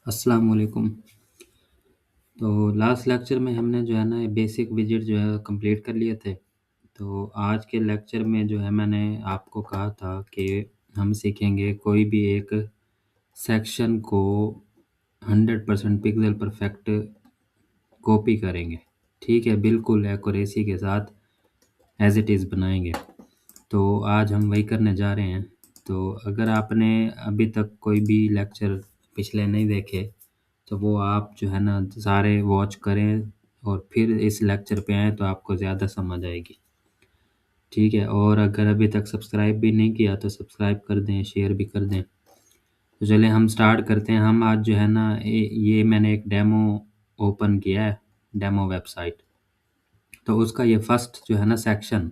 अस्सलाम वालेकुम। तो लास्ट लेक्चर में हमने जो है ना बेसिक विज़िट जो है कंप्लीट कर लिए थे। तो आज के लेक्चर में जो है मैंने आपको कहा था कि हम सीखेंगे कोई भी एक सेक्शन को 100% पिक्सेल परफेक्ट कॉपी करेंगे। ठीक है, बिल्कुल एक्यूरेसी के साथ एज़ इट इज़ बनाएँगे। तो आज हम वही करने जा रहे हैं। तो अगर आपने अभी तक कोई भी लेक्चर पिछले नहीं देखे, तो वो आप जो है ना सारे वॉच करें और फिर इस लेक्चर पे आएँ तो आपको ज़्यादा समझ आएगी। ठीक है? और अगर अभी तक सब्सक्राइब भी नहीं किया तो सब्सक्राइब कर दें, शेयर भी कर दें। तो चलिए हम स्टार्ट करते हैं। हम आज जो है ना ये मैंने एक डेमो ओपन किया है, डेमो वेबसाइट। तो उसका ये फर्स्ट जो है ना सेक्शन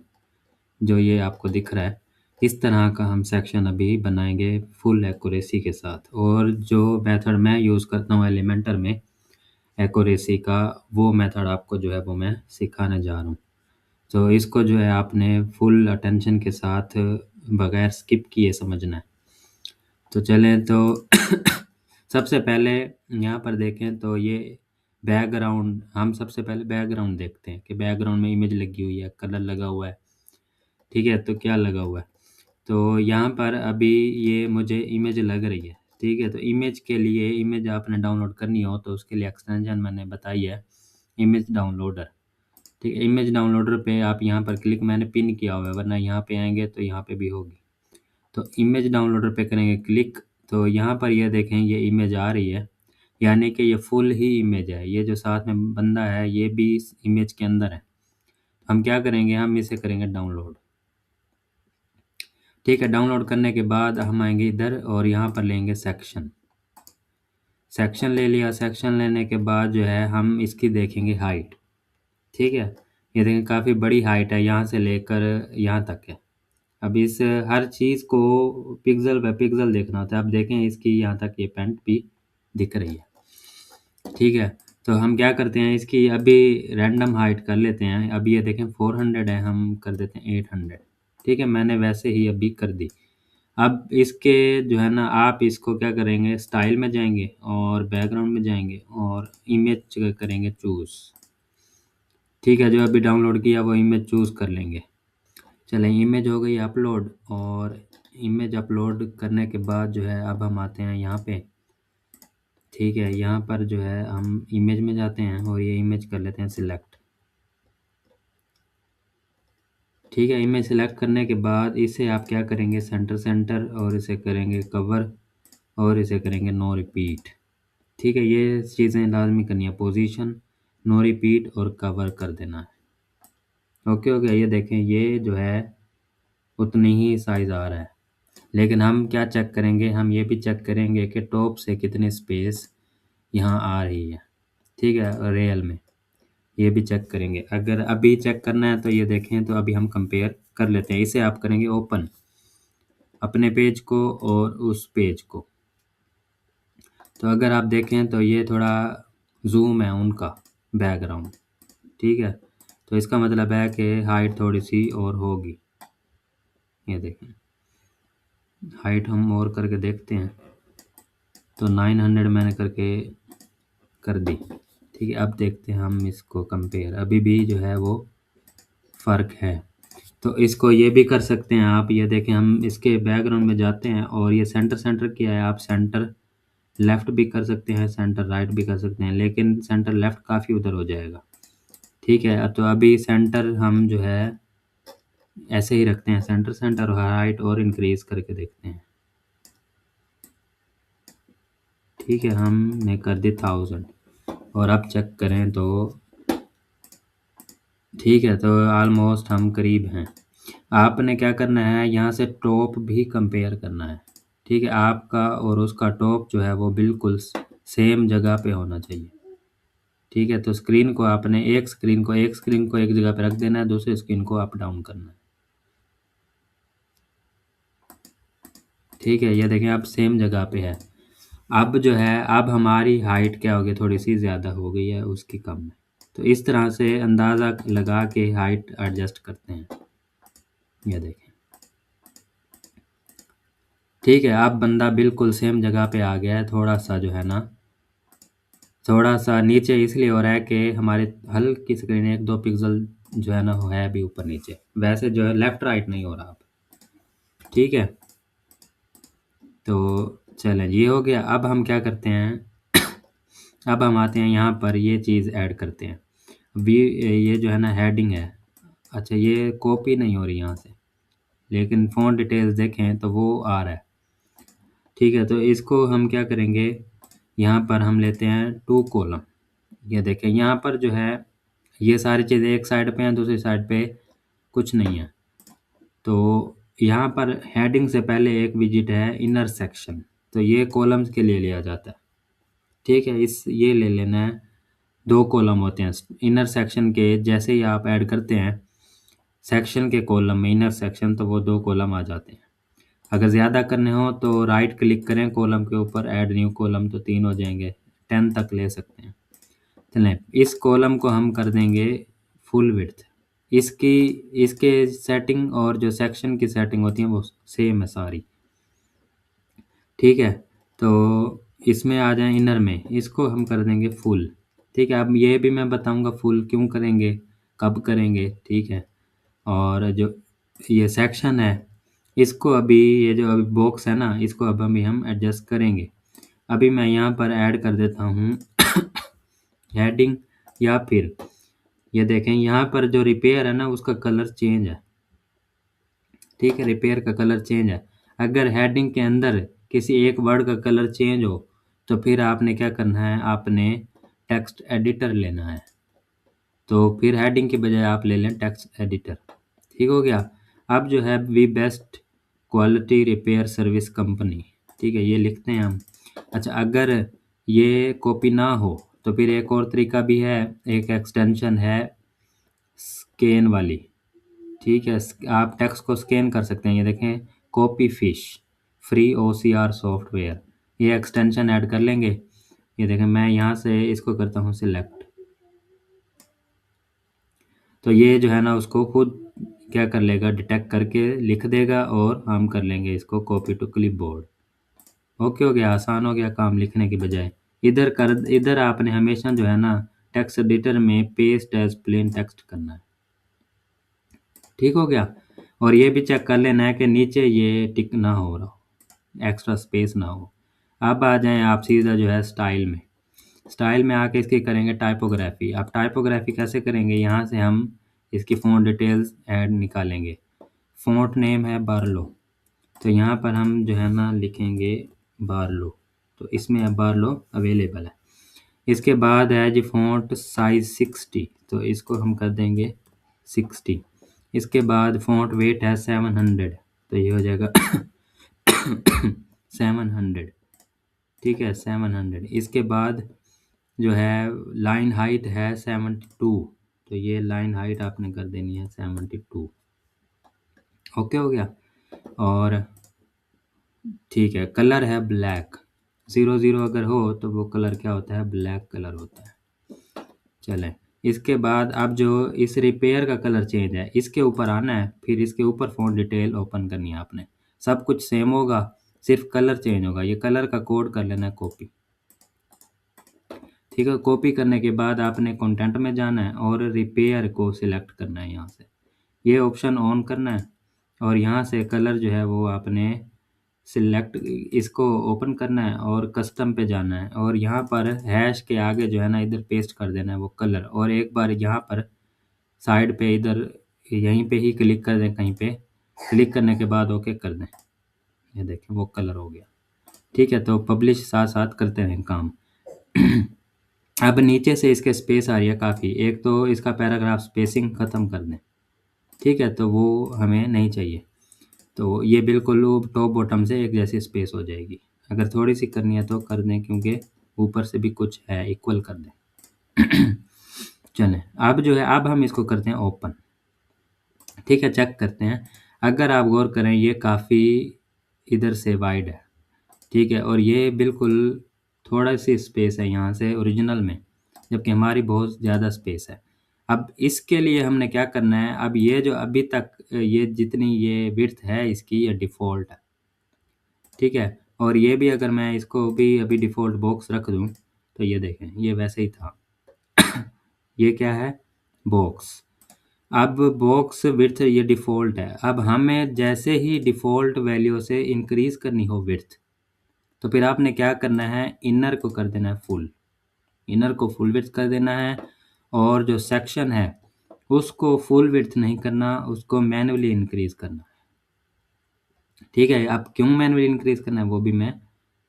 जो ये आपको दिख रहा है, इस तरह का हम सेक्शन अभी बनाएँगे फुल एक्यूरेसी के साथ। और जो मेथड मैं यूज़ करता हूँ एलिमेंटर में एक्यूरेसी का, वो मेथड आपको जो है वो मैं सिखाने जा रहा हूँ। तो इसको जो है आपने फुल अटेंशन के साथ बगैर स्किप किए समझना है। तो चलें तो सबसे पहले यहाँ पर देखें तो ये बैकग्राउंड, हम सबसे पहले बैकग्राउंड देखते हैं कि बैकग्राउंड में इमेज लगी हुई है, कलर लगा हुआ है। ठीक है? तो क्या लगा हुआ है? तो यहाँ पर अभी ये मुझे इमेज लग रही है, ठीक है? तो इमेज के लिए इमेज आपने डाउनलोड करनी हो तो उसके लिए एक्सटेंशन मैंने बताई है, इमेज डाउनलोडर, ठीक है? इमेज डाउनलोडर पे आप यहाँ पर क्लिक मैंने पिन किया हुआ है, वरना यहाँ पे आएँगे तो यहाँ पे भी होगी। तो इमेज डाउनलोडर पे करेंगे क्लिक, तो यहाँ पर ये देखें ये इमेज आ रही है, यानी कि ये फुल ही इमेज है। ये जो साथ में बंदा है ये भी इस इमेज के अंदर है। हम क्या करेंगे, हम इसे करेंगे डाउनलोड। ठीक है, डाउनलोड करने के बाद हम आएँगे इधर और यहाँ पर लेंगे सेक्शन। सेक्शन ले लिया, सेक्शन लेने के बाद जो है हम इसकी देखेंगे हाइट, ठीक है? ये देखें काफ़ी बड़ी हाइट है, यहाँ से लेकर यहाँ तक है। अब इस हर चीज़ को पिक्सेल बाय पिक्सेल देखना होता है। अब देखें इसकी यहाँ तक ये पैंट भी दिख रही है, ठीक है? तो हम क्या करते हैं इसकी अभी रैंडम हाइट कर लेते हैं। अब ये देखें 400 है, हम कर देते हैं 800, ठीक है? मैंने वैसे ही अभी कर दी। अब इसके जो है ना आप इसको क्या करेंगे, स्टाइल में जाएँगे और बैकग्राउंड में जाएँगे और इमेज करेंगे चूज़। ठीक है, जो अभी डाउनलोड किया वो इमेज चूज़ कर लेंगे। चलें, इमेज हो गई अपलोड और इमेज अपलोड करने के बाद जो है अब हम आते हैं यहाँ पे। ठीक है, यहाँ पर जो है हम इमेज में जाते हैं और ये इमेज कर लेते हैं सिलेक्ट। ठीक है, इमेज सेलेक्ट करने के बाद इसे आप क्या करेंगे, सेंटर सेंटर, और इसे करेंगे कवर और इसे करेंगे नो रिपीट। ठीक है, ये चीज़ें लाज़मी करनी है, पोजीशन, नो रिपीट और कवर कर देना है। ओके हो गया। ये देखें ये जो है उतनी ही साइज़ आ रहा है। लेकिन हम क्या चेक करेंगे, हम ये भी चेक करेंगे कि टॉप से कितनी स्पेस यहाँ आ रही है। ठीक है, रियल में ये भी चेक करेंगे। अगर अभी चेक करना है तो ये देखें, तो अभी हम कंपेयर कर लेते हैं। इसे आप करेंगे ओपन, अपने पेज को और उस पेज को। तो अगर आप देखें तो ये थोड़ा ज़ूम है उनका बैकग्राउंड, ठीक है? तो इसका मतलब है कि हाइट थोड़ी-सी और होगी। ये देखें, हाइट हम और करके देखते हैं। तो 900 मैंने करके कर दी। ठीक है, अब देखते हैं हम इसको कंपेयर, अभी भी जो है वो फ़र्क है। तो इसको ये भी कर सकते हैं आप, ये देखें हम इसके बैकग्राउंड में जाते हैं और ये सेंटर सेंटर किया है, आप सेंटर लेफ़्ट भी कर सकते हैं, सेंटर राइट भी कर सकते हैं, लेकिन सेंटर लेफ़्ट काफ़ी उधर हो जाएगा। ठीक है, तो अभी सेंटर हम जो है ऐसे ही रखते हैं, सेंटर सेंटर, हाइट और इंक्रीज़ करके देखते हैं। ठीक है, हमने कर दी 1000 और अब चेक करें तो ठीक है, तो ऑलमोस्ट हम करीब हैं। आपने क्या करना है, यहाँ से टॉप भी कंपेयर करना है। ठीक है, आपका और उसका टॉप जो है वो बिल्कुल सेम जगह पे होना चाहिए। ठीक है, तो स्क्रीन को आपने एक स्क्रीन को एक जगह पे रख देना है, दूसरी स्क्रीन को अप डाउन करना है। ठीक है, ये देखें अब सेम जगह पे है। अब जो है अब हमारी हाइट क्या होगी, थोड़ी-सी ज़्यादा हो गई है, उसकी कम है। तो इस तरह से अंदाज़ा लगा के हाइट एडजस्ट करते हैं। ये देखें। ठीक है, अब बंदा बिल्कुल सेम जगह पे आ गया है, थोड़ा-सा जो है ना थोड़ा-सा नीचे इसलिए हो रहा है कि हमारे हल्की स्क्रीन 1-2 पिक्सल जो है ना वो है अभी ऊपर-नीचे। वैसे जो है लेफ्ट राइट नहीं हो रहा अब। ठीक है? तो चलें ये हो गया। अब हम क्या करते हैं अब हम आते हैं यहाँ पर ये चीज़ ऐड करते हैं। वी ये जो है ना हेडिंग है। अच्छा ये कॉपी नहीं हो रही यहाँ से, लेकिन फ़ॉन्ट डिटेल्स देखें तो वो आ रहा है। ठीक है, तो इसको हम क्या करेंगे, यहाँ पर हम लेते हैं 2 कॉलम। ये देखें यहाँ पर जो है ये सारी चीज़ें एक साइड पे हैं, दूसरी साइड पे कुछ नहीं है। तो यहाँ पर हेडिंग से पहले एक विजिट है इनर सेक्शन, तो ये कॉलम्स के लिए लिया जाता है। ठीक है, ये ले लेना है। 2 कॉलम होते हैं इनर सेक्शन के। जैसे ही आप ऐड करते हैं सेक्शन के कॉलम में इनर सेक्शन, तो वो 2 कॉलम आ जाते हैं। अगर ज़्यादा करने हो तो राइट क्लिक करें कॉलम के ऊपर, ऐड न्यू कॉलम, तो 3 हो जाएंगे। 10 तक ले सकते हैं। चलें, इस कॉलम को हम कर देंगे फुल विड्थ। इसकी इसके सेटिंग और जो सेक्शन की सेटिंग होती है वो सेम है सारी। ठीक है, तो इसमें आ जाएँ इनर में, इसको हम कर देंगे फुल। ठीक है, अब ये भी मैं बताऊँगा फुल क्यों करेंगे, कब करेंगे, ठीक है। और जो ये सेक्शन है, इसको अभी ये जो अभी बॉक्स है ना, इसको अब अभी हम एडजस्ट करेंगे। अभी मैं यहाँ पर ऐड कर देता हूँ हेडिंग, या फिर ये देखें यहाँ पर जो रिपेयर है ना उसका कलर चेंज है। ठीक है, रिपेयर का कलर चेंज है। अगर हेडिंग के अंदर किसी एक वर्ड का कलर चेंज हो तो फिर आपने क्या करना है, आपने टेक्स्ट एडिटर लेना है। तो फिर हेडिंग के बजाय आप ले लें टेक्स्ट एडिटर। ठीक हो गया। अब जो है we best quality repair service company, ठीक है, ये लिखते हैं हम। अच्छा अगर ये कॉपी ना हो तो फिर एक और तरीका भी है, एक एक्सटेंशन है स्कैन वाली। ठीक है, आप टेक्स्ट को स्कैन कर सकते हैं। ये देखें copy fish free OCR software, ये एक्सटेंशन ऐड कर लेंगे। ये देखें मैं यहाँ से इसको करता हूँ सिलेक्ट, तो ये जो है ना उसको खुद क्या कर लेगा, डिटेक्ट करके लिख देगा और हम कर लेंगे इसको कॉपी टू क्लिपबोर्ड। ओके हो गया, आसान हो गया काम लिखने की बजाय। इधर आपने हमेशा जो है ना टेक्स्ट एडिटर में पेस्ट एज प्लेन टेक्स्ट करना है। ठीक हो गया। और ये भी चेक कर लेना है कि नीचे ये टिक ना हो रहा हो, एक्स्ट्रा स्पेस ना हो। अब आ जाएं आप सीधा जो है स्टाइल में। स्टाइल में आके इसकी करेंगे टाइपोग्राफी। अब टाइपोग्राफी कैसे करेंगे, यहाँ से हम इसकी फ़ॉन्ट डिटेल्स ऐड निकालेंगे। फ़ॉन्ट नेम है बार्लो, तो यहाँ पर हम जो है ना लिखेंगे बार्लो, तो इसमें अब बार्लो अवेलेबल है। इसके बाद है जी फ़ॉन्ट साइज़ 60, तो इसको हम कर देंगे 60। इसके बाद फ़ॉन्ट वेट है 700, तो ये हो जाएगा 700। ठीक है 700। इसके बाद जो है लाइन हाइट है 72, तो ये लाइन हाइट आपने कर देनी है 72। ओके हो गया। और ठीक है, कलर है ब्लैक। 00 अगर हो तो वो कलर क्या होता है, ब्लैक कलर होता है। चलें, इसके बाद अब जो इस रिपेयर का कलर चेंज है इसके ऊपर आना है, फिर इसके ऊपर फ़ॉन्ट डिटेल ओपन करनी है आपने। सब कुछ सेम होगा, सिर्फ कलर चेंज होगा। ये कलर का कोड कर लेना है कॉपी। ठीक है, कॉपी करने के बाद आपने कंटेंट में जाना है और रिपेयर को सिलेक्ट करना है। यहाँ से ये ऑप्शन ऑन करना है और यहाँ से कलर जो है वो आपने सिलेक्ट, इसको ओपन करना है और कस्टम पे जाना है और यहाँ पर हैश के आगे जो है ना इधर पेस्ट कर देना है वो कलर। और एक बार यहाँ पर साइड पे इधर यहीं पे ही क्लिक कर दें, कहीं पे क्लिक करने के बाद ओके कर दें। ये देखें वो कलर हो गया। ठीक है, तो पब्लिश साथ साथ करते रहें काम। अब नीचे से इसके स्पेस आ रही है काफ़ी, एक तो इसका पैराग्राफ स्पेसिंग ख़त्म कर दें। ठीक है, तो वो हमें नहीं चाहिए, तो ये बिल्कुल टॉप बॉटम से एक जैसी स्पेस हो जाएगी। अगर थोड़ी सी करनी है तो कर दें, क्योंकि ऊपर से भी कुछ है, इक्वल कर दें। चलें, अब जो है अब हम इसको करते हैं ओपन। ठीक है, चेक करते हैं। अगर आप गौर करें ये काफ़ी इधर से वाइड है। ठीक है, और ये बिल्कुल थोड़ा सी स्पेस है यहाँ से ओरिजिनल में, जबकि हमारी बहुत ज़्यादा स्पेस है। अब इसके लिए हमने क्या करना है, अब ये जो अभी तक ये जितनी ये विड्थ है इसकी, ये डिफ़ॉल्ट है। ठीक है, और ये भी अगर मैं इसको भी अभी डिफ़ॉल्ट बॉक्स रख दूँ तो ये देखें ये वैसे ही था। ये क्या है? बॉक्स। अब बॉक्स विड्थ ये डिफ़ॉल्ट है। अब हमें जैसे ही डिफ़ॉल्ट वैल्यू से इंक्रीज़ करनी हो विड्थ, तो फिर आपने क्या करना है, इनर को कर देना है फुल। इनर को फुल विड्थ कर देना है, और जो सेक्शन है उसको फुल विड्थ नहीं करना, उसको मैन्युअली इंक्रीज़ करना है। ठीक है? अब क्यों मैन्युअली इंक्रीज़ करना है वो भी मैं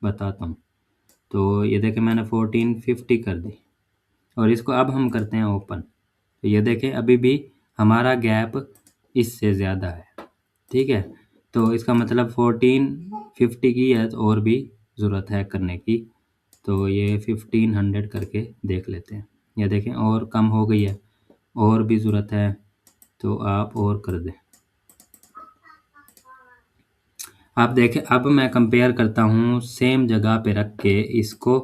बताता हूँ। तो ये देखें मैंने 1450 कर दी, और इसको अब हम करते हैं ओपन। तो ये देखें अभी भी हमारा गैप इससे ज़्यादा है। ठीक है? तो इसका मतलब 1450 की है, तो और भी ज़रूरत है करने की। तो ये 1500 करके देख लेते हैं। ये देखें और कम हो गई है, और भी ज़रूरत है, तो आप और कर दें। आप देखें अब मैं कंपेयर करता हूँ सेम जगह पे रख के इसको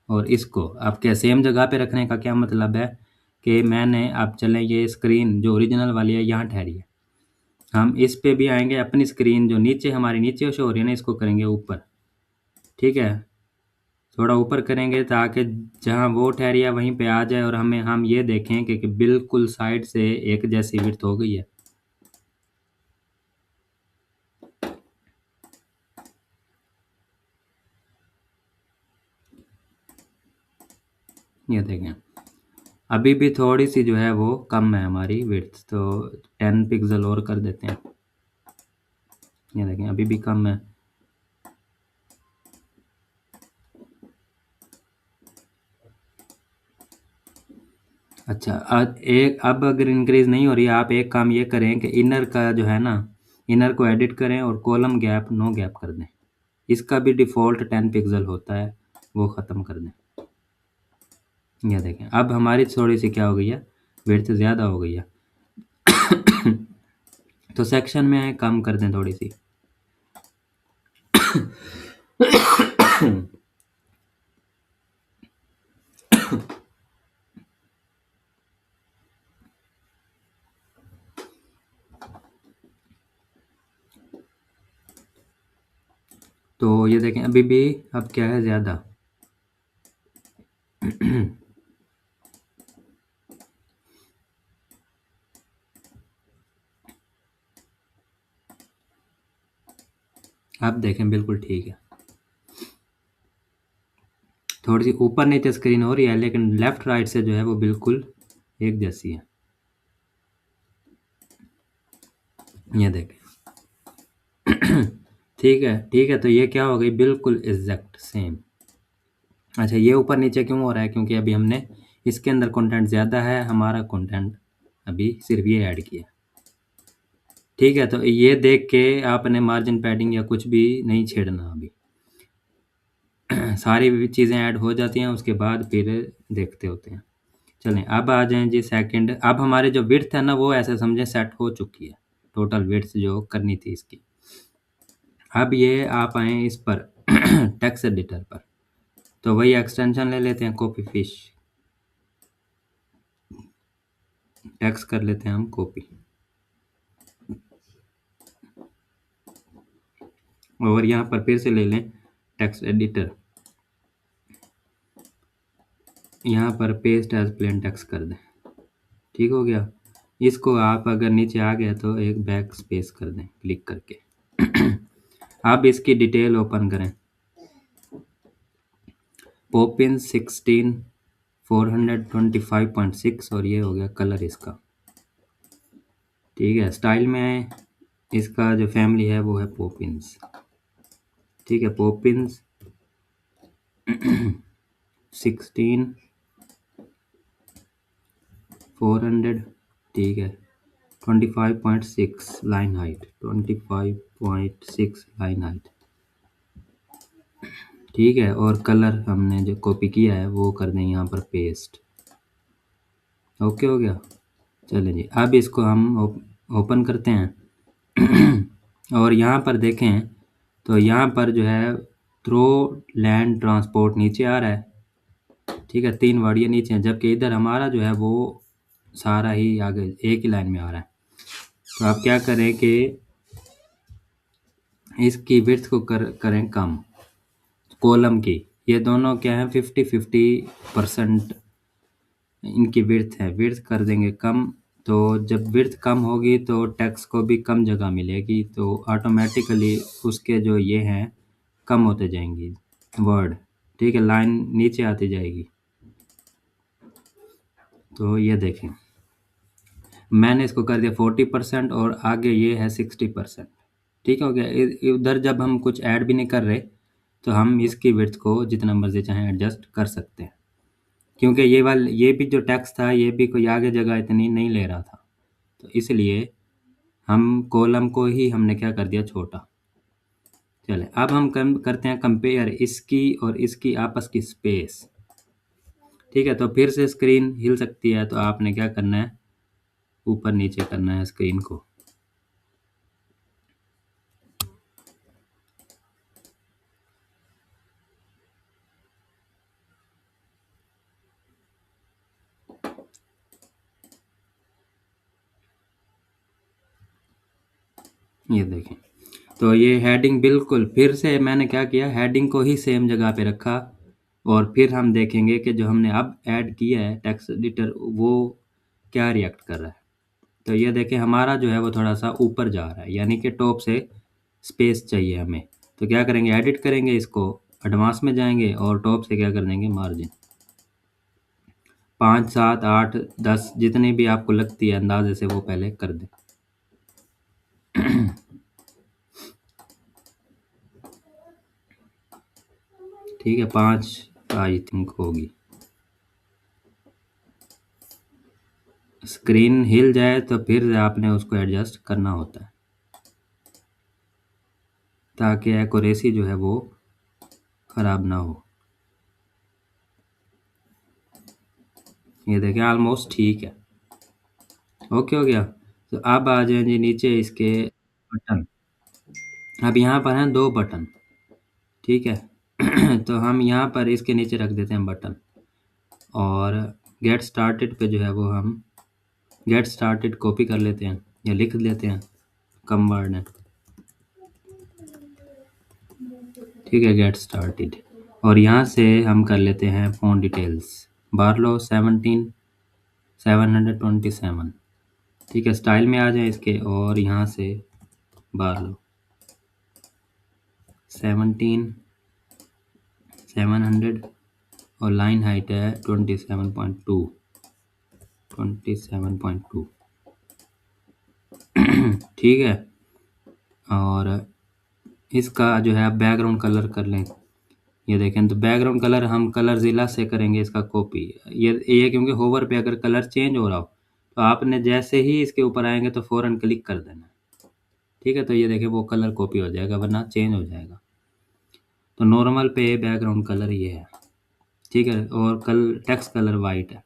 और इसको। अब क्या सेम जगह पे रखने का क्या मतलब है कि मैंने, अब चलें ये स्क्रीन जो ओरिजिनल वाली है यहाँ ठहरी है, हम इस पे भी आएंगे, अपनी स्क्रीन जो नीचे हमारी नीचे शो हो रही है ना, इसको करेंगे ऊपर। ठीक है? थोड़ा ऊपर करेंगे ताकि जहाँ वो ठहरी है वहीं पे आ जाए, और हम ये देखें कि बिल्कुल साइड से एक जैसी विड्थ हो गई है। ये देखें अभी भी थोड़ी सी जो है वो कम है हमारी विड्थ, तो 10 पिक्सल और कर देते हैं। ये देखें अभी भी कम है। अच्छा, अब अगर इंक्रीज नहीं हो रही है, आप एक काम ये करें कि इनर का जो है ना, इनर को एडिट करें और कॉलम गैप नो गैप कर दें। इसका भी डिफ़ॉल्ट 10 पिक्सल होता है, वो ख़त्म कर दें। ये देखें अब हमारी थोड़ी सी क्या हो गई है, विड्थ ज़्यादा हो गई है। तो सेक्शन में कम कर दें थोड़ी सी। तो ये देखें अभी भी अब क्या है ज़्यादा। अब देखें बिल्कुल ठीक है। थोड़ी सी ऊपर नीचे स्क्रीन हो रही है, लेकिन लेफ़्ट राइट से जो है वो बिल्कुल एक जैसी है। ये देखें। ठीक है, तो ये क्या हो गई, बिल्कुल एग्जैक्ट सेम। अच्छा, ये ऊपर नीचे क्यों हो रहा है? क्योंकि अभी हमने इसके अंदर कंटेंट ज़्यादा है, हमारा कंटेंट अभी सिर्फ ये ऐड किया। ठीक है, तो ये देख के आपने मार्जिन पैडिंग या कुछ भी नहीं छेड़ना अभी। सारी चीज़ें ऐड हो जाती हैं, उसके बाद फिर देखते होते हैं। चलें अब आ जाएं जी सेकंड। अब हमारे जो विड्थ है ना, वो ऐसे समझें सेट हो चुकी है, टोटल विड्थ जो करनी थी इसकी। अब ये आप आए इस पर टेक्स्ट एडिटर पर, तो वही एक्सटेंशन ले लेते हैं, कॉपी फिश। टेक्स्ट कर लेते हैं हम कॉपी, और यहाँ पर फिर से ले लें टेक्स्ट एडिटर, यहाँ पर पेस्ट एज प्लेन टेक्स्ट कर दें। ठीक हो गया। इसको आप अगर नीचे आ गया तो एक बैक स्पेस कर दें क्लिक करके। अब इसकी डिटेल ओपन करें, पोपिन 16 425.6, और ये हो गया कलर इसका। ठीक है, स्टाइल में इसका जो फैमिली है वो है पोपिन्स। ठीक है, पोपिन्स 16 400, ठीक है, 25.6 लाइन हाइट, 25.6 लाइन हाइट। ठीक है, और कलर हमने जो कॉपी किया है वो कर दें यहाँ पर पेस्ट। ओके हो गया। चलें जी, अब इसको हम ओपन करते हैं। और यहाँ पर देखें तो यहाँ पर जो है थ्रो लैंड ट्रांसपोर्ट नीचे आ रहा है। ठीक है, 3 वर्ड ये नीचे हैं, जबकि इधर हमारा जो है वो सारा ही आगे एक ही लाइन में आ रहा है। तो आप क्या करें कि इसकी विड्थ को करें कम, कॉलम की। ये दोनों क्या है 50-50% इनकी विड्थ है। विड्थ कर देंगे कम, तो जब विड्थ कम होगी तो टेक्स्ट को भी कम जगह मिलेगी, तो ऑटोमेटिकली उसके जो ये हैं कम होते जाएंगी वर्ड। ठीक है, लाइन नीचे आती जाएगी। तो ये देखें, मैंने इसको कर दिया 40% और आगे ये है 60%। ठीक हो गया। उधर जब हम कुछ ऐड भी नहीं कर रहे तो हम इसकी विड्थ को जितना मर्जी चाहें एडजस्ट कर सकते हैं, क्योंकि ये भी जो टेक्स्ट था ये भी कोई आगे जगह इतनी नहीं ले रहा था, तो इसलिए हम कॉलम को ही हमने क्या कर दिया, छोटा। चले अब हम करते हैं कंपेयर इसकी और इसकी आपस की स्पेस। ठीक है, तो फिर से स्क्रीन हिल सकती है, तो आपने क्या करना है, ऊपर नीचे करना है स्क्रीन को। ये देखें, तो ये हेडिंग बिल्कुल फिर से मैंने क्या किया, हेडिंग को ही सेम जगह पे रखा, और फिर हम देखेंगे कि जो हमने अब ऐड किया है टेक्स्ट एडिटर वो क्या रिएक्ट कर रहा है। तो ये देखें, हमारा जो है वो थोड़ा सा ऊपर जा रहा है, यानी कि टॉप से स्पेस चाहिए हमें। तो क्या करेंगे, एडिट करेंगे, इसको एडवांस में जाएंगे और टॉप से क्या कर देंगे, मार्जिन 5, 7, 8, 10 जितनी भी आपको लगती है अंदाजे से वो पहले कर दें। ठीक है, 5 आई थिंक होगी। स्क्रीन हिल जाए तो फिर आपने उसको एडजस्ट करना होता है, ताकि एक्यूरेसी जो है वो ख़राब ना हो। ये देखें, ऑलमोस्ट ठीक है, ओके हो गया। तो अब आ जाए जी नीचे इसके बटन। अब यहाँ पर हैं 2 बटन, ठीक है। तो हम यहाँ पर इसके नीचे रख देते हैं बटन, और गेट स्टार्टेड पे जो है वो हम गेट स्टार्टेड कॉपी कर लेते हैं या लिख लेते हैं, कम वर्ड है। ठीक है, गेट स्टार्टेड, और यहाँ से हम कर लेते हैं फ़ॉन्ट डिटेल्स, बार्लो 727। ठीक है, स्टाइल में आ जाए इसके, और यहाँ से बार्लो 17 700, और लाइन हाइट है 27.2। ठीक है, और इसका जो है बैकग्राउंड कलर कर लें। ये देखें, तो बैकग्राउंड कलर हम कलर ज़िला से करेंगे इसका कॉपी। ये क्योंकि होवर पे अगर कलर चेंज हो रहा हो तो आपने जैसे ही इसके ऊपर आएंगे तो फ़ौरन क्लिक कर देना। ठीक है, तो ये देखें वो कलर कॉपी हो जाएगा, वरना चेंज हो जाएगा। तो नॉर्मल पे बैकग्राउंड कलर ये है। ठीक है, और टेक्स्ट कलर वाइट है,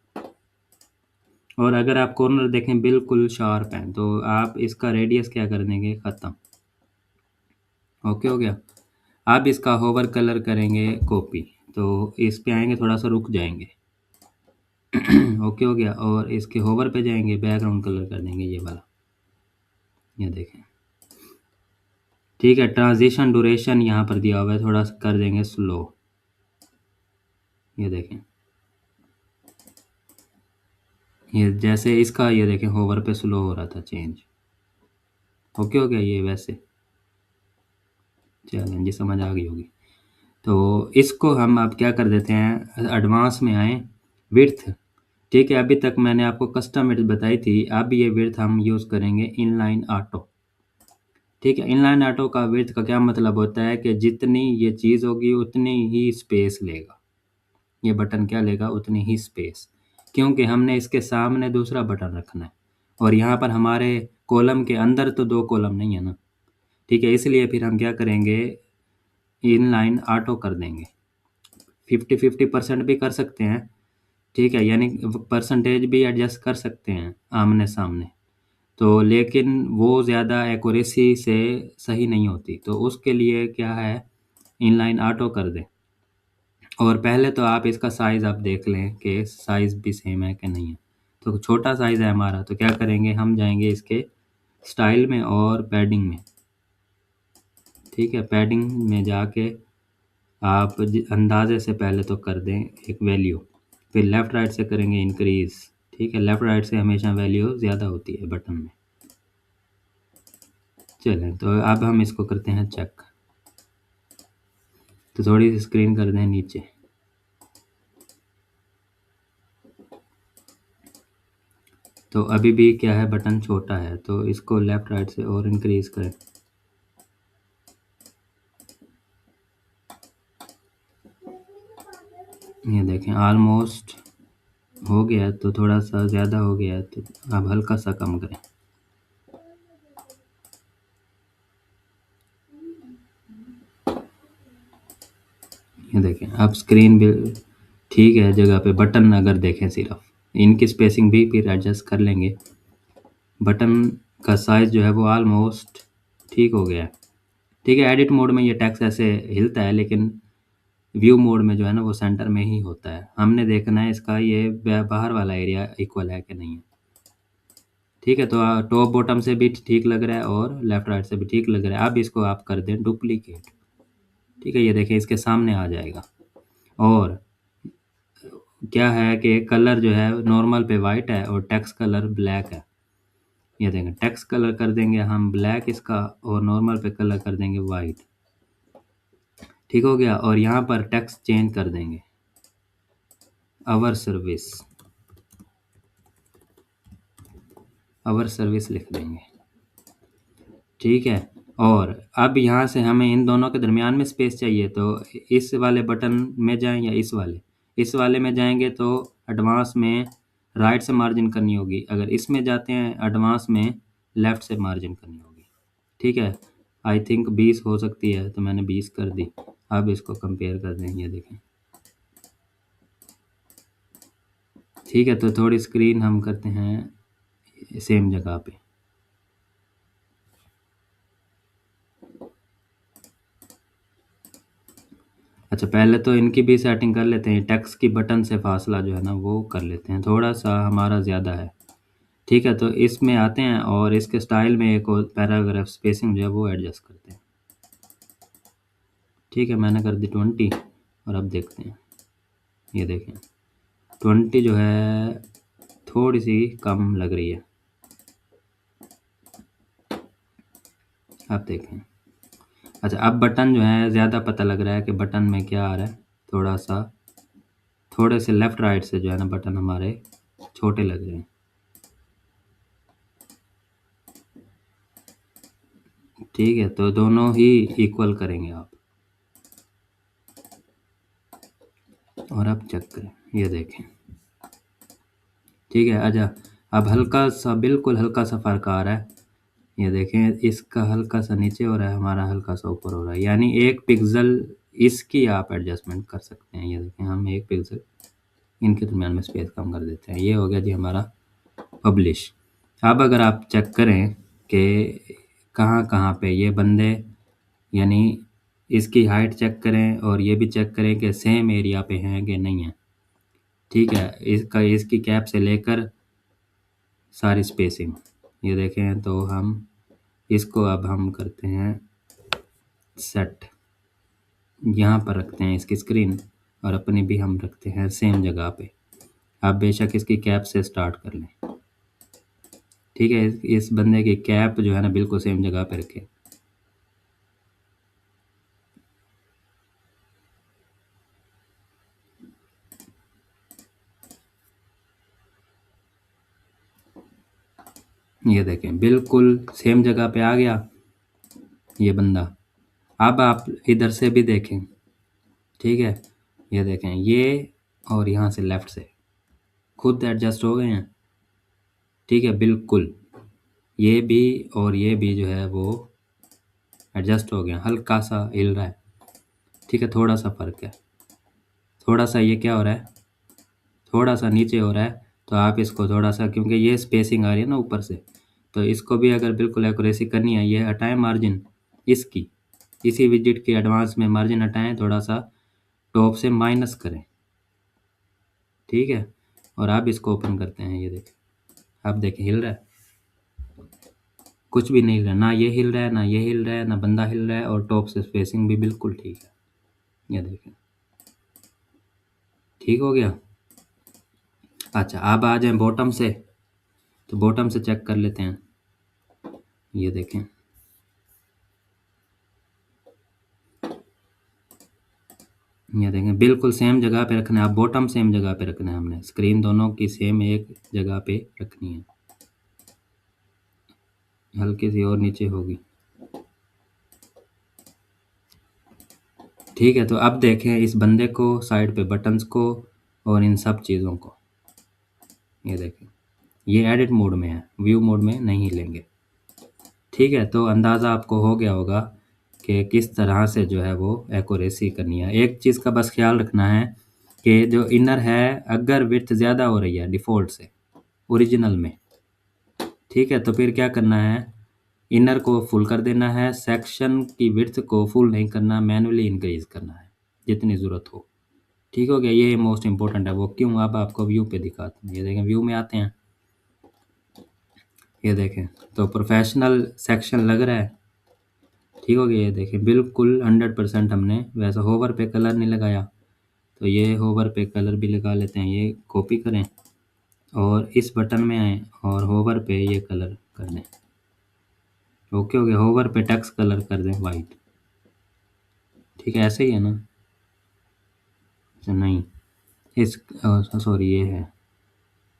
और अगर आप कॉर्नर देखें बिल्कुल शार्प है, तो आप इसका रेडियस क्या कर देंगे, ख़त्म। ओके हो गया। अब इसका होवर कलर करेंगे कॉपी, तो इस पे आएंगे, थोड़ा सा रुक जाएंगे। ओके हो गया, और इसके होवर पे जाएंगे, बैकग्राउंड कलर कर देंगे ये वाला। ये देखें, ठीक है। ट्रांजिशन ड्यूरेशन यहाँ पर दिया हुआ है, थोड़ा सा कर देंगे स्लो। ये देखें, ये जैसे इसका ये देखें होवर पे स्लो हो रहा था चेंज। ओके हो गया ये, वैसे चलें जी, समझ आ गई होगी। तो इसको हम अब क्या कर देते हैं, एडवांस में आए, विड्थ। ठीक है, अभी तक मैंने आपको कस्टम विड्थ बताई थी, अब ये विड्थ हम यूज़ करेंगे इनलाइन ऑटो। ठीक है, इनलाइन ऑटो का विड्थ का क्या मतलब होता है कि जितनी ये चीज़ होगी उतनी ही स्पेस लेगा, ये बटन क्या लेगा, उतनी ही स्पेस, क्योंकि हमने इसके सामने दूसरा बटन रखना है, और यहाँ पर हमारे कॉलम के अंदर तो 2 कॉलम नहीं है ना। ठीक है, इसलिए फिर हम क्या करेंगे, इनलाइन ऑटो कर देंगे। 50-50% भी कर सकते हैं। ठीक है, यानी परसेंटेज भी एडजस्ट कर सकते हैं आमने सामने, तो लेकिन वो ज़्यादा एक्यूरेसी से सही नहीं होती, तो उसके लिए क्या है, इनलाइन ऑटो कर दें। और पहले तो आप इसका साइज़ आप देख लें कि साइज़ भी सेम है कि नहीं है। तो छोटा साइज़ है हमारा, तो क्या करेंगे, हम जाएंगे इसके स्टाइल में और पैडिंग में। ठीक है, पैडिंग में जाके आप अंदाजे से पहले तो कर दें एक वैल्यू, फिर लेफ़्ट राइट से करेंगे इंक्रीज़। ठीक है, लेफ़्ट राइट से हमेशा वैल्यू ज़्यादा होती है बटन में। चलें, तो अब हम इसको करते हैं चेक। तो थोड़ी सी स्क्रीन कर दें नीचे। तो अभी भी क्या है, बटन छोटा है, तो इसको लेफ़्ट राइट से और इंक्रीज़ करें। ये देखें ऑलमोस्ट हो गया, तो थोड़ा सा ज़्यादा हो गया, तो अब हल्का सा कम करें। ये देखें अब स्क्रीन भी ठीक है जगह पे। बटन अगर देखें सिर्फ, इनकी स्पेसिंग भी फिर एडजस्ट कर लेंगे। बटन का साइज़ जो है वो ऑलमोस्ट ठीक हो गया है। ठीक है, एडिट मोड में ये टेक्स्ट ऐसे हिलता है, लेकिन व्यू मोड में जो है ना वो सेंटर में ही होता है। हमने देखना है इसका ये बाहर वाला एरिया इक्वल है कि नहीं है। ठीक है, तो टॉप बॉटम से भी ठीक लग रहा है और लेफ़्ट राइट से भी ठीक लग रहा है। अब इसको आप कर दें डुप्लीकेट। ठीक है, ये देखिए इसके सामने आ जाएगा। और क्या है कि कलर जो है नॉर्मल पे वाइट है और टेक्स्ट कलर ब्लैक है। ये देखें, टेक्स्ट कलर कर देंगे हम ब्लैक इसका, और नॉर्मल पे कलर कर देंगे वाइट। ठीक हो गया, और यहाँ पर टेक्स्ट चेंज कर देंगे, आवर सर्विस लिख देंगे। ठीक है, और अब यहाँ से हमें इन दोनों के दरमियान में स्पेस चाहिए, तो इस वाले बटन में जाएं या इस वाले में जाएंगे तो एडवांस में राइट से मार्जिन करनी होगी। अगर इसमें जाते हैं एडवांस में लेफ़्ट से मार्जिन करनी होगी। ठीक है, आई थिंक 20 हो सकती है, तो मैंने 20 कर दी। अब इसको कंपेयर कर दें, ये देखें। ठीक है, तो थोड़ी स्क्रीन हम करते हैं सेम जगह पे। अच्छा, पहले तो इनकी भी सेटिंग कर लेते हैं। टेक्स्ट की बटन से फासला जो है ना वो कर लेते हैं, थोड़ा सा हमारा ज़्यादा है। ठीक है, तो इसमें आते हैं और इसके स्टाइल में एक और पैराग्राफ स्पेसिंग जो है वो एडजस्ट करते हैं। ठीक है, मैंने कर दी 20, और अब देखते हैं। ये देखें 20 जो है थोड़ी सी कम लग रही है। अब देखें। अच्छा, अब बटन जो है ज़्यादा पता लग रहा है कि बटन में क्या आ रहा है। थोड़े से लेफ़्ट राइट से जो है ना बटन हमारे छोटे लग रहे हैं। ठीक है, तो दोनों ही इक्वल करेंगे आप, और अब चेक करें। ये देखें, ठीक है। अच्छा, अब हल्का सा, बिल्कुल हल्का सा फ़र्क आ रहा है। ये देखें, इसका हल्का सा नीचे हो रहा है, हमारा हल्का सा ऊपर हो रहा है, यानी 1 पिक्सल इसकी आप एडजस्टमेंट कर सकते हैं। ये देखें, हम 1 पिक्सल इनके दरमियान में स्पेस कम कर देते हैं। ये हो गया जी हमारा पब्लिश। अब अगर आप चेक करें कि कहाँ पे ये बंदे, यानी इसकी हाइट चेक करें और ये भी चेक करें कि सेम एरिया पे हैं कि नहीं है। ठीक है, इसकी कैप से लेकर सारी स्पेसिंग ये देखें, तो हम इसको अब हम करते हैं सेट। यहाँ पर रखते हैं इसकी स्क्रीन, और अपनी भी हम रखते हैं सेम जगह पे। आप बेशक इसकी कैप से स्टार्ट कर लें। ठीक है, इस बंदे की कैप जो है ना बिल्कुल सेम जगह पे रखें। ये देखें बिल्कुल सेम जगह पे आ गया ये बंदा। अब आप इधर से भी देखें। ठीक है, ये देखें, ये और यहाँ से लेफ़्ट से खुद एडजस्ट हो गए हैं। ठीक है, बिल्कुल ये भी और ये भी जो है वो एडजस्ट हो गया, हल्का सा हिल रहा है। ठीक है, थोड़ा सा फ़र्क है, थोड़ा सा ये क्या हो रहा है, थोड़ा सा नीचे हो रहा है। तो आप इसको थोड़ा सा, क्योंकि ये स्पेसिंग आ रही है ना ऊपर से, तो इसको भी अगर बिल्कुल एक्यूरेसी करनी है, ये हटाएं मार्जिन इसकी, इसी विजिट के एडवांस में मार्जिन हटाएं, थोड़ा सा टॉप से माइनस करें। ठीक है, और आप इसको ओपन करते हैं। ये देखें, आप देखें हिल रहा है, कुछ भी नहीं हिल रहा, ना ये हिल रहा है, ना ये हिल रहा है, ना बंदा हिल रहा है, और टॉप से स्पेसिंग भी बिल्कुल ठीक है। ये देखें, ठीक हो गया। अच्छा, अब आ जाएँ बॉटम से, तो बॉटम से चेक कर लेते हैं। ये देखें, ये देखें बिल्कुल सेम जगह पे रखना है। अब बॉटम सेम जगह पे रखना है हमने, स्क्रीन दोनों की सेम एक जगह पे रखनी है। हल्की सी और नीचे होगी। ठीक है, तो अब देखें इस बंदे को, साइड पे बटन्स को और इन सब चीज़ों को। ये देखें, ये एडिट मोड में है, व्यू मोड में नहीं लेंगे। ठीक है, तो अंदाज़ा आपको हो गया होगा कि किस तरह से जो है वो एक्यूरेसी करनी है। एक चीज़ का बस ख्याल रखना है कि जो इनर है, अगर विड्थ ज़्यादा हो रही है डिफ़ॉल्ट से ओरिजिनल में, ठीक है, तो फिर क्या करना है, इनर को फुल कर देना है, सेक्शन की विड्थ को फुल नहीं करना, मैनुअली इंक्रीज़ करना है जितनी ज़रूरत हो। ठीक हो गया, ये मोस्ट इम्पोर्टेंट है। वो क्यों, अब आपको व्यू पे दिखाते हैं। ये देखें, व्यू में आते हैं, ये देखें, तो प्रोफेशनल सेक्शन लग रहा है। ठीक हो गया, ये देखें बिल्कुल 100% हमने वैसा होवर पे कलर नहीं लगाया, तो ये होवर पे कलर भी लगा लेते हैं। ये कॉपी करें और इस बटन में आएँ और होवर पे ये कलर कर दें। ओके हो गया, होवर पे टेक्स्ट कलर कर दें वाइट। ठीक है, ऐसे ही है ना? अच्छा नहीं, इस सॉरी ये है,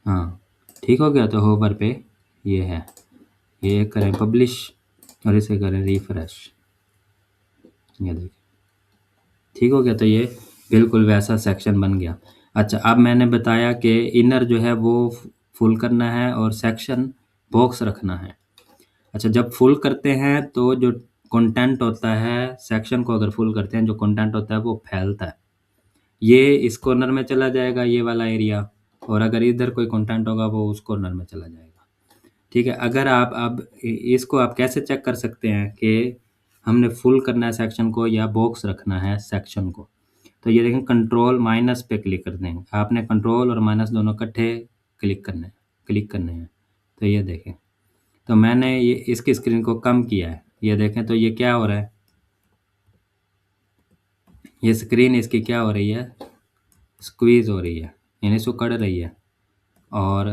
हाँ ठीक हो गया। तो होवर पे ये है, ये करें पब्लिश और इसे करें रिफ्रेश। ये देखिए, ठीक हो गया, तो ये बिल्कुल वैसा सेक्शन बन गया। अच्छा, अब मैंने बताया कि इनर जो है वो फुल करना है और सेक्शन बॉक्स रखना है। अच्छा, जब फुल करते हैं तो जो कंटेंट होता है, सेक्शन को अगर फुल करते हैं, जो कंटेंट होता है वो फैलता है। ये इस कॉर्नर में चला जाएगा, ये वाला एरिया, और अगर इधर कोई कंटेंट होगा वो उस कॉर्नर में चला जाएगा। ठीक है, अगर आप अब इसको आप कैसे चेक कर सकते हैं कि हमने फुल करना है सेक्शन को या बॉक्स रखना है सेक्शन को, तो ये देखें कंट्रोल माइनस पे क्लिक कर देंगे। आपने कंट्रोल और माइनस दोनों इकट्ठे क्लिक करने हैं। तो ये देखें, तो मैंने ये इसकी स्क्रीन को कम किया है। ये देखें, तो ये क्या हो रहा है, ये स्क्रीन इसकी क्या हो रही है, स्क्वीज़ हो रही है, यानी सिकुड़ रही है। और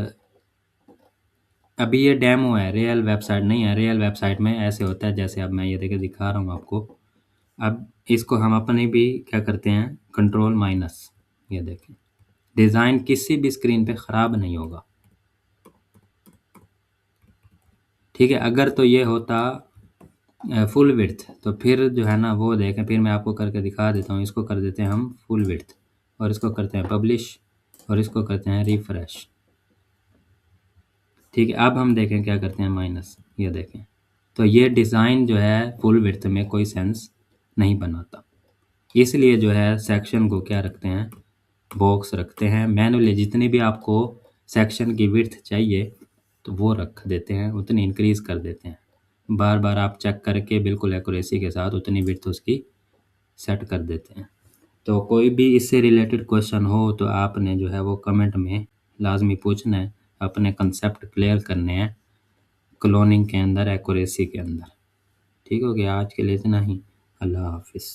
अभी ये डेमो है, रियल वेबसाइट नहीं है। रियल वेबसाइट में ऐसे होता है जैसे अब मैं ये देखिए दिखा रहा हूँ आपको। अब इसको हम अपने भी क्या करते हैं, कंट्रोल माइनस, ये देखें, डिज़ाइन किसी भी स्क्रीन पे ख़राब नहीं होगा। ठीक है, अगर तो ये होता फुल विड्थ, तो फिर जो है ना वो देखें, फिर मैं आपको करके दिखा देता हूँ। इसको कर देते हैं हम फुल विड्थ और इसको करते हैं पब्लिश और इसको करते हैं रिफ्रेश। ठीक है, अब हम देखें क्या करते हैं, माइनस, ये देखें, तो ये डिज़ाइन जो है फुल विड्थ में कोई सेंस नहीं बनाता। इसलिए जो है सेक्शन को क्या रखते हैं, बॉक्स रखते हैं। मैनुअली जितनी भी आपको सेक्शन की विड्थ चाहिए तो वो रख देते हैं, उतनी इंक्रीज़ कर देते हैं। बार बार आप चेक करके बिल्कुल एक्यूरेसी के साथ उतनी विड्थ उसकी सेट कर देते हैं। तो कोई भी इससे रिलेटेड क्वेश्चन हो तो आपने जो है वो कमेंट में लाजमी पूछना है, अपने कंसेप्ट क्लियर करने हैं क्लोनिंग के अंदर, एक्यूरेसी के अंदर। ठीक हो गया, आज के लिए इतना ही। अल्लाह हाफिज़।